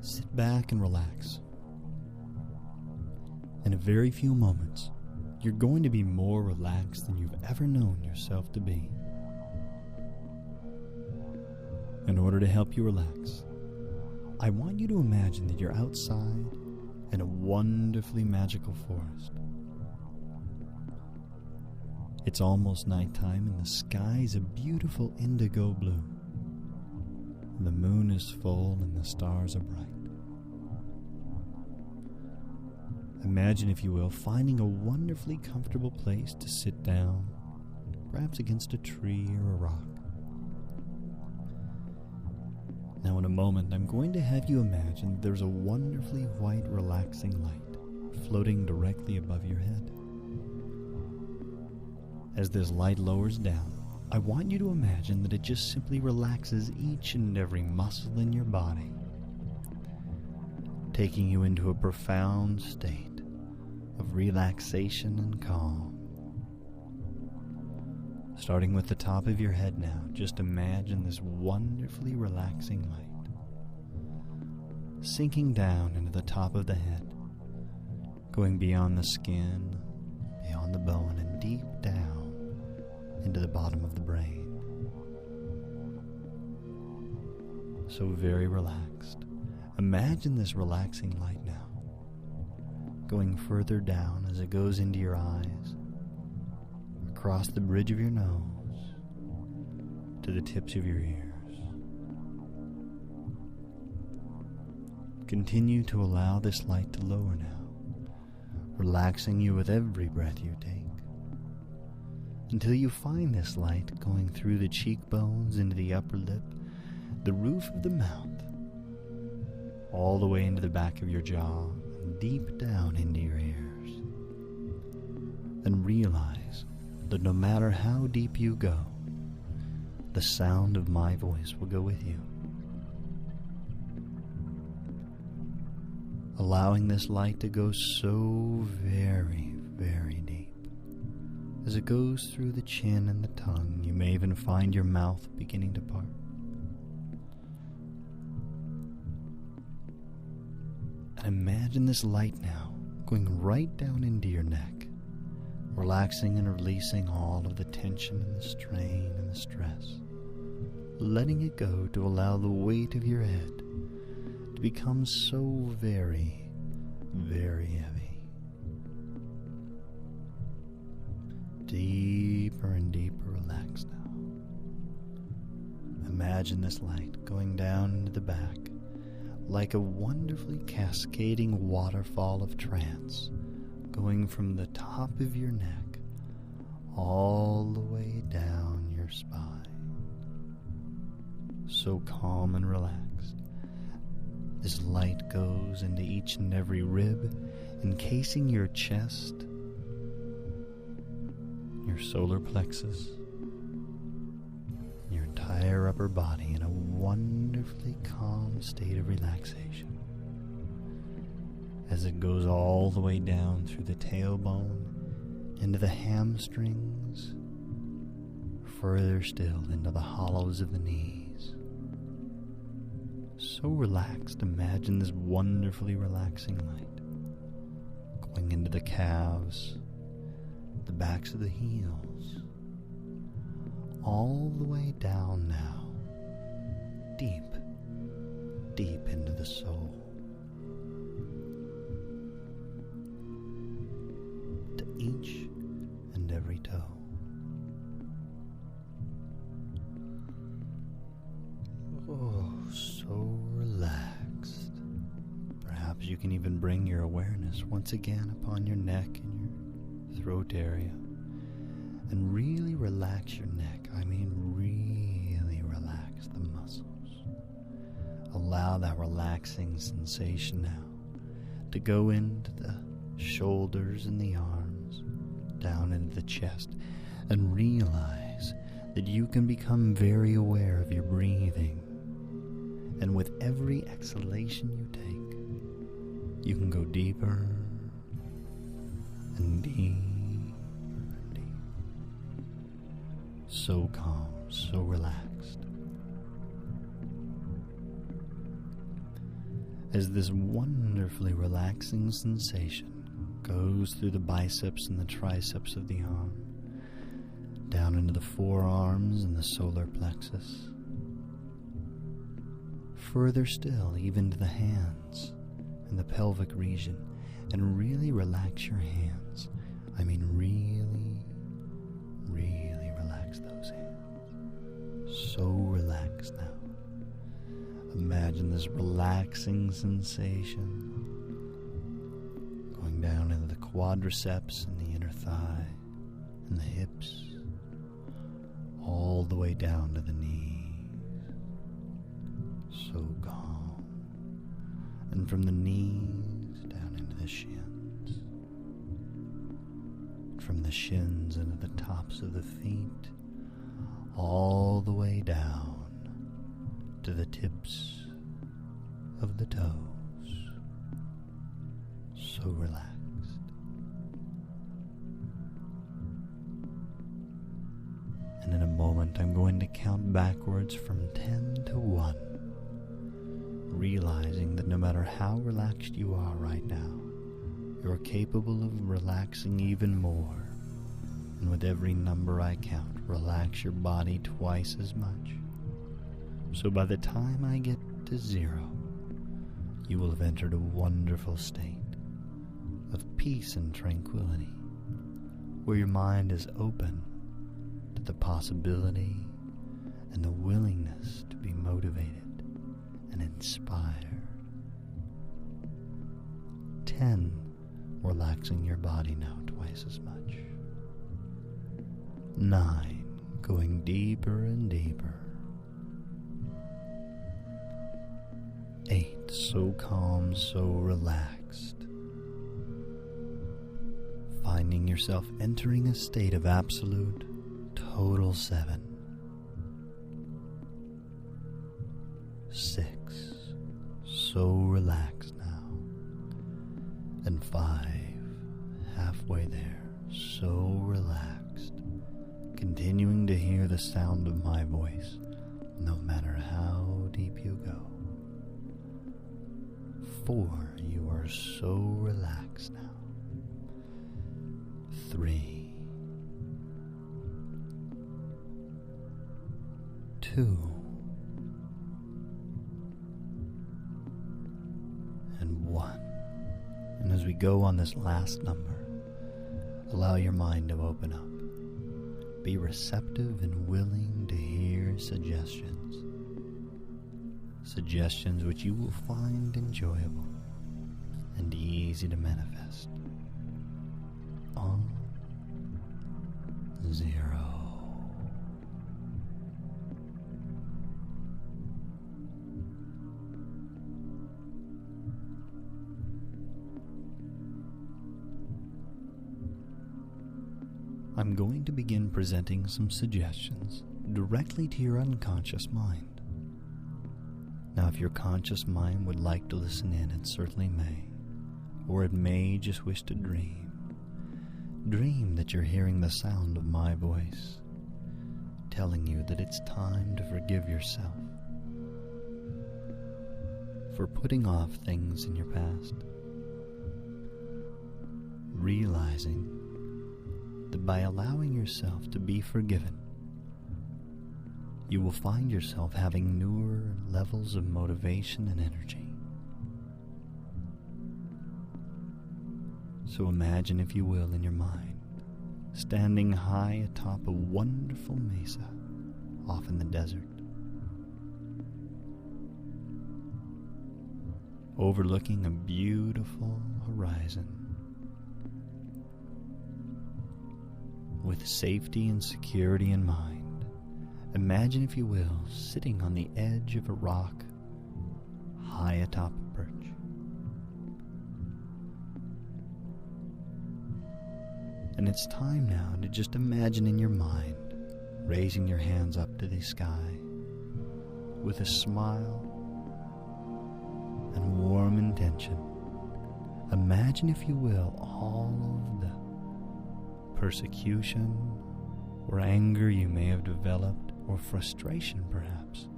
Sit back and relax. In a very few moments, you're going to be more relaxed than you've ever known yourself to be. In order to help you relax, I want you to imagine that you're outside in a wonderfully magical forest. It's almost nighttime and the sky is a beautiful indigo blue. The moon is full and the stars are bright. Imagine, if you will, finding a wonderfully comfortable place to sit down, perhaps against a tree or a rock. Now in a moment, I'm going to have you imagine there's a wonderfully white, relaxing light floating directly above your head. As this light lowers down, I want you to imagine that it just simply relaxes each and every muscle in your body, taking you into a profound state of relaxation and calm. Starting with the top of your head now, just imagine this wonderfully relaxing light sinking down into the top of the head, going beyond the skin, beyond the bone, and deep down into the bottom of the brain. So very relaxed. Imagine this relaxing light now, going further down as it goes into your eyes, across the bridge of your nose, to the tips of your ears. Continue to allow this light to lower now, relaxing you with every breath you take, until you find this light going through the cheekbones, into the upper lip, the roof of the mouth, all the way into the back of your jaw, and deep down into your ears. And realize that no matter how deep you go, the sound of my voice will go with you. Allowing this light to go so very, very deep. As it goes through the chin and the tongue, you may even find your mouth beginning to part. And imagine this light now going right down into your neck, relaxing and releasing all of the tension and the strain and the stress, letting it go to allow the weight of your head to become so very, very heavy. Deeper and deeper relaxed now. Imagine this light going down into the back like a wonderfully cascading waterfall of trance, going from the top of your neck all the way down your spine. So calm and relaxed. This light goes into each and every rib, encasing your chest, your solar plexus, your entire upper body in a wonderfully calm state of relaxation. As it goes all the way down through the tailbone, into the hamstrings, further still into the hollows of the knees. So relaxed, imagine this wonderfully relaxing light going into the calves, the backs of the heels, all the way down now, deep, deep into the soul, to each and every toe. Oh, so relaxed. Perhaps you can even bring your awareness once again upon your neck and your throat area, and really relax your neck. I mean, really relax the muscles. Allow that relaxing sensation now to go into the shoulders and the arms, down into the chest, and realize that you can become very aware of your breathing. And with every exhalation you take, you can go deeper and deeper. So calm, so relaxed. as this wonderfully relaxing sensation goes through the biceps and the triceps of the arm, down into the forearms and the solar plexus, further still even to the hands and the pelvic region, and really relax your hands. I mean really, really relax those hands. So relaxed now. Imagine this relaxing sensation going down into the quadriceps and the inner thigh and the hips, all the way down to the knees. So calm. And from the knees down into the shins. From the shins into the tops of the feet, all the way down to the tips of the toes. So relaxed. And in a moment, I'm going to count backwards from 10 to 1, realizing that no matter how relaxed you are right now, you're capable of relaxing even more. And with every number I count, relax your body twice as much. So by the time I get to 0, you will have entered a wonderful state of peace and tranquility, where your mind is open to the possibility and the willingness to be motivated and inspired. 10, relaxing your body now twice as much. 9, going deeper and deeper. 8, so calm, so relaxed. Finding yourself entering a state of absolute, total 7. 6, so relaxed now. And 5, halfway there, so relaxed. Continuing to hear the sound of my voice, no matter how deep you go. 4, you are so relaxed now. 3, 2, and 1. And as we go on this last number, allow your mind to open up. Be receptive and willing to hear suggestions. Suggestions which you will find enjoyable and easy to manifest. On 0. I'm going to begin presenting some suggestions directly to your unconscious mind. Now, if your conscious mind would like to listen in, it certainly may, or it may just wish to dream. Dream that you're hearing the sound of my voice, telling you that it's time to forgive yourself for putting off things in your past. Realizing that by allowing yourself to be forgiven, you will find yourself having newer levels of motivation and energy. So imagine, if you will, in your mind, standing high atop a wonderful mesa off in the desert, overlooking a beautiful horizon. With safety and security in mind, imagine, if you will, sitting on the edge of a rock high atop a perch. And it's time now to just imagine in your mind, raising your hands up to the sky with a smile and warm intention. Imagine, if you will, all of the persecution or anger you may have developed, or frustration perhaps,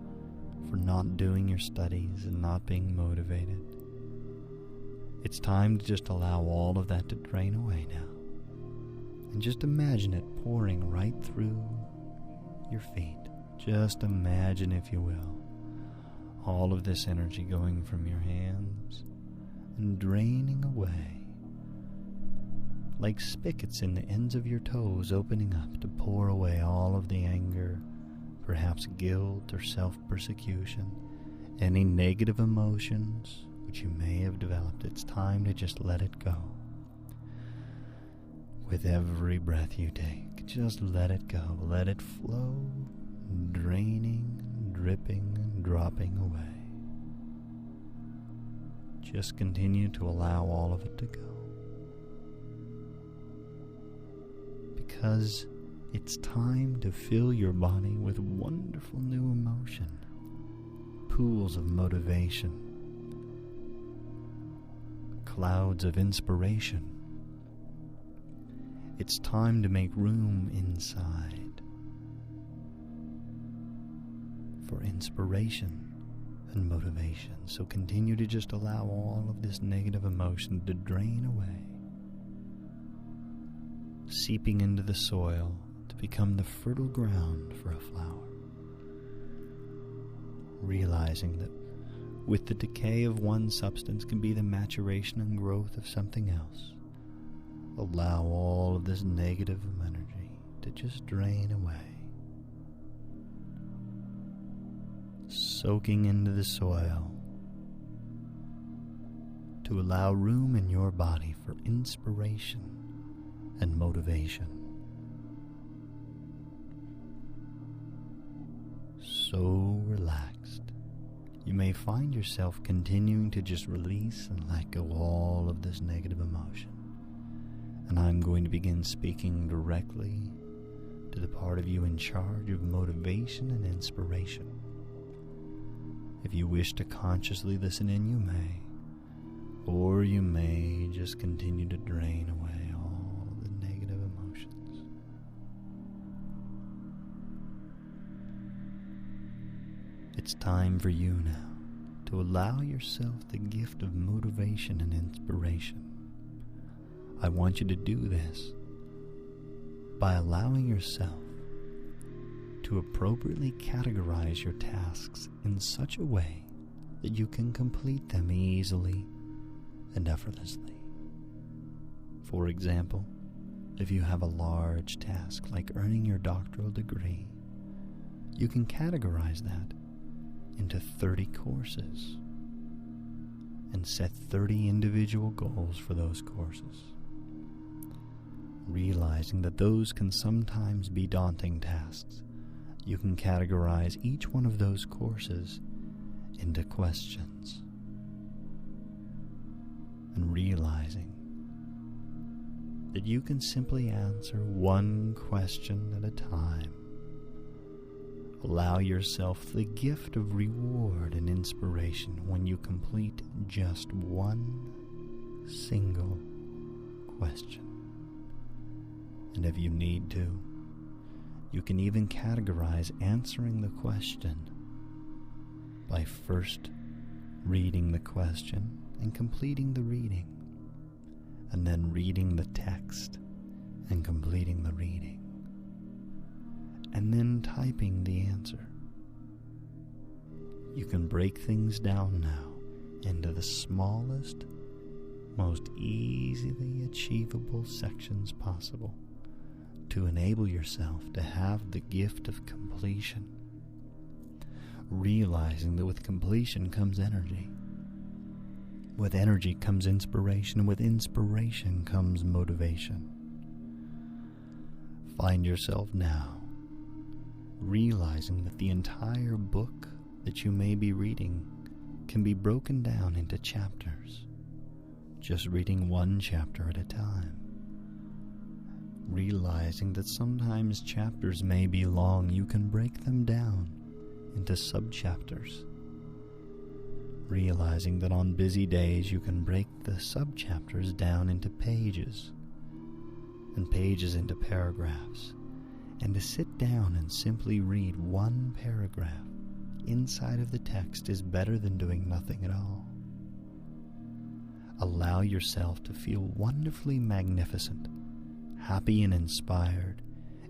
for not doing your studies and not being motivated. It's time to just allow all of that to drain away now. And just imagine it pouring right through your feet. Just imagine, if you will, all of this energy going from your hands and draining away, like spigots in the ends of your toes opening up to pour away all of the anger, perhaps guilt or self-persecution, any negative emotions which you may have developed. It's time to just let it go. With every breath you take, just let it go. Let it flow, draining, dripping, and dropping away. Just continue to allow all of it to go. Because it's time to fill your body with wonderful new emotion, pools of motivation, clouds of inspiration. It's time to make room inside for inspiration and motivation. So continue to just allow all of this negative emotion to drain away, seeping into the soil to become the fertile ground for a flower. Realizing that with the decay of one substance can be the maturation and growth of something else. Allow all of this negative energy to just drain away, soaking into the soil to allow room in your body for inspiration and motivation. So relaxed, you may find yourself continuing to just release and let go all of this negative emotion. And I'm going to begin speaking directly to the part of you in charge of motivation and inspiration. If you wish to consciously listen in, you may, or you may just continue to drain away all the negative emotions. It's time for you now to allow yourself the gift of motivation and inspiration. I want you to do this by allowing yourself to appropriately categorize your tasks in such a way that you can complete them easily and effortlessly. For example, if you have a large task like earning your doctoral degree, you can categorize that into 30 courses and set 30 individual goals for those courses. Realizing that those can sometimes be daunting tasks, you can categorize each one of those courses into questions. And realizing that you can simply answer one question at a time. Allow yourself the gift of reward and inspiration when you complete just one single question. And if you need to, you can even categorize answering the question by first reading the question and completing the reading, and then reading the text and completing the reading, and then typing the answer. You can break things down now into the smallest, most easily achievable sections possible, to enable yourself to have the gift of completion, realizing that with completion comes energy. With energy comes inspiration, and with inspiration comes motivation. Find yourself now realizing that the entire book that you may be reading can be broken down into chapters, just reading one chapter at a time. Realizing that sometimes chapters may be long, you can break them down into subchapters. Realizing that on busy days you can break the subchapters down into pages, and pages into paragraphs, and to sit down and simply read one paragraph inside of the text is better than doing nothing at all. Allow yourself to feel wonderfully magnificent, happy and inspired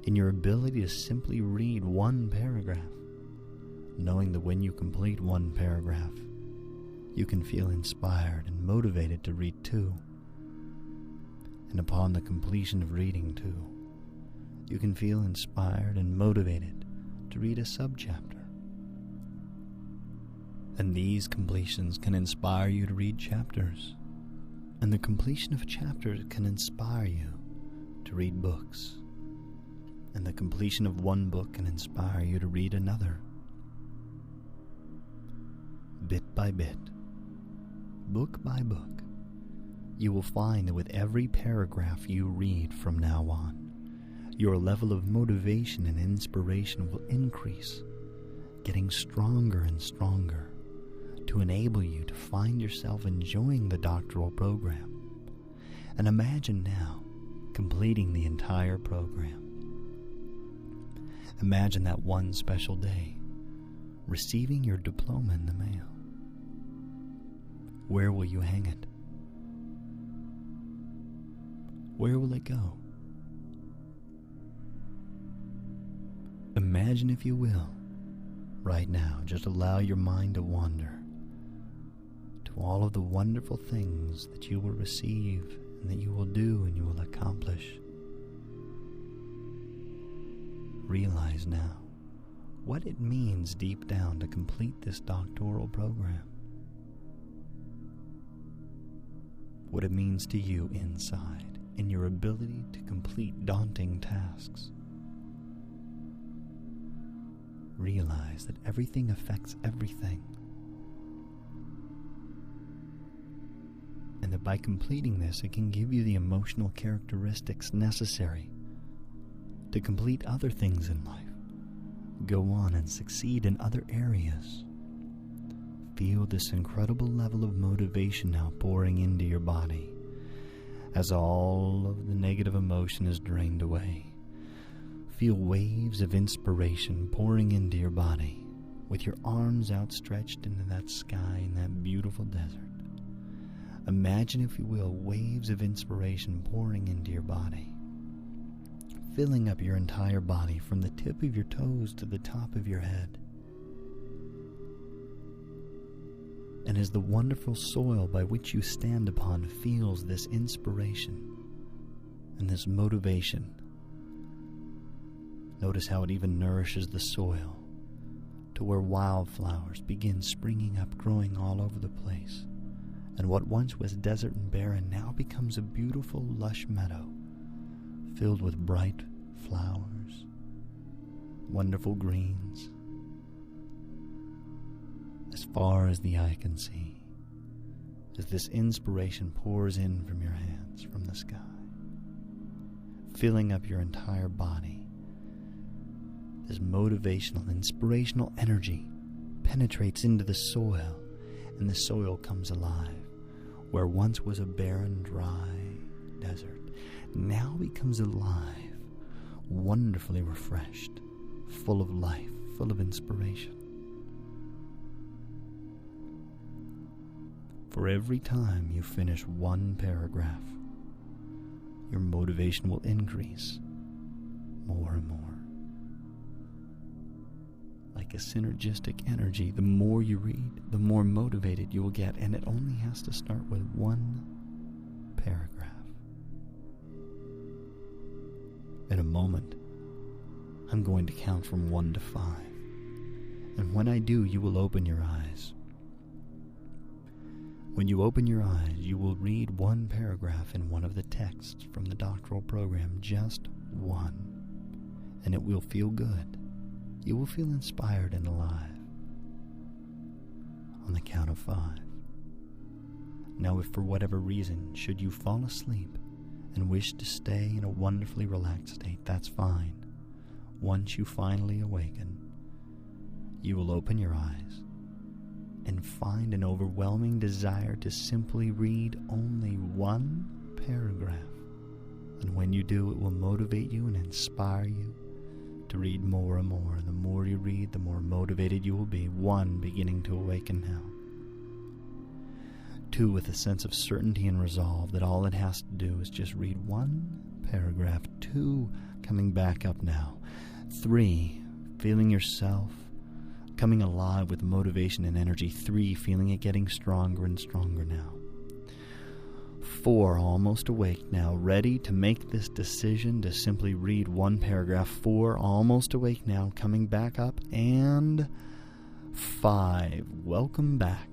in your ability to simply read one paragraph, knowing that when you complete one paragraph, you can feel inspired and motivated to read two. And upon the completion of reading two, you can feel inspired and motivated to read a subchapter. And these completions can inspire you to read chapters. And the completion of chapters can inspire you to read books. And the completion of one book can inspire you to read another. Bit by bit, book by book, you will find that with every paragraph you read from now on, your level of motivation and inspiration will increase, getting stronger and stronger to enable you to find yourself enjoying the doctoral program. And imagine now completing the entire program. Imagine that one special day, receiving your diploma in the mail. Where will you hang it? Where will it go? Imagine, if you will, right now, just allow your mind to wander to all of the wonderful things that you will receive and that you will do and you will accomplish. Realize now what it means deep down to complete this doctoral program. What it means to you inside in your ability to complete daunting tasks. Realize that everything affects everything. And that by completing this, it can give you the emotional characteristics necessary to complete other things in life. Go on and succeed in other areas. Feel this incredible level of motivation now pouring into your body as all of the negative emotion is drained away. Feel waves of inspiration pouring into your body with your arms outstretched into that sky in that beautiful desert. Imagine, if you will, waves of inspiration pouring into your body, filling up your entire body from the tip of your toes to the top of your head. And as the wonderful soil by which you stand upon feels this inspiration and this motivation, notice how it even nourishes the soil to where wildflowers begin springing up, growing all over the place. And what once was desert and barren now becomes a beautiful, lush meadow filled with bright flowers, wonderful greens, as far as the eye can see, as this inspiration pours in from your hands, from the sky, filling up your entire body. This motivational, inspirational energy penetrates into the soil, and the soil comes alive. Where once was a barren, dry desert, now becomes alive, wonderfully refreshed, full of life, full of inspiration. For every time you finish one paragraph, your motivation will increase more and more. Like a synergistic energy, the more you read, the more motivated you will get, and it only has to start with one paragraph. In a moment, I'm going to count from 1 to 5, and when I do, you will open your eyes. When you open your eyes, you will read one paragraph in one of the texts from the doctoral program, just one, and it will feel good. You will feel inspired and alive. On the count of 5. Now, if for whatever reason, should you fall asleep and wish to stay in a wonderfully relaxed state, that's fine. Once you finally awaken, you will open your eyes and find an overwhelming desire to simply read only one paragraph. And when you do, it will motivate you and inspire you to read more and more. And the more you read, the more motivated you will be. 1, beginning to awaken now. 2 with a sense of certainty and resolve that all it has to do is just read 1 paragraph. 2, coming back up now. 3, feeling yourself coming alive with motivation and energy. 3, feeling it getting stronger and stronger now. 4, almost awake now, ready to make this decision to simply read 1 paragraph. 4, almost awake now, coming back up. And 5, welcome back